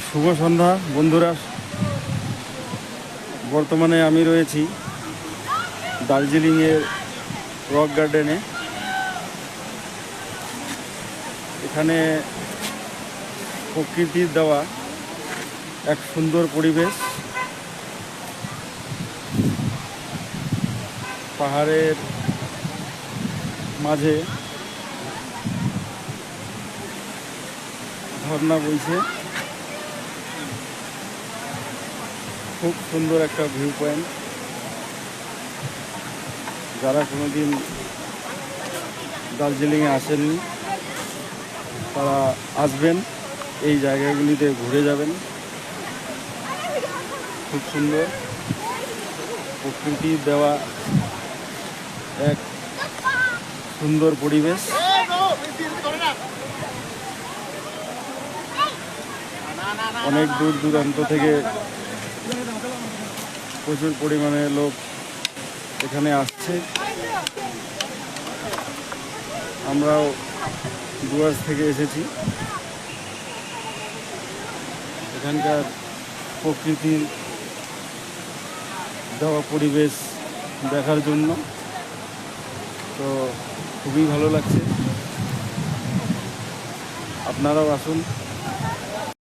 শুভ সন্ধ্যা বন্ধুরা। বর্তমানে আমি রয়েছি দার্জিলিংয়ের রক গার্ডেনে। এখানে প্রকৃতির দেওয়া এক সুন্দর পরিবেশ, পাহাড়ের মাঝে ঝর্ণা বইছে, খুব সুন্দর একটা ভিউ পয়েন্ট। যারা কোনোদিন দার্জিলিংয়ে আসেননি তারা আসবেন, এই জায়গাগুলিতে ঘুরে যাবেন। খুব সুন্দর প্রকৃতির দেওয়া এক সুন্দর পরিবেশ। অনেক দূর দূরান্ত থেকে প্রচুর পরিমাণে লোক এখানে আসছে। আমরাও ডুয়ার্স থেকে এসেছি এখানকার প্রকৃতির দেওয়া পরিবেশ দেখার জন্য। তো খুবই ভালো লাগছে, আপনারাও আসুন।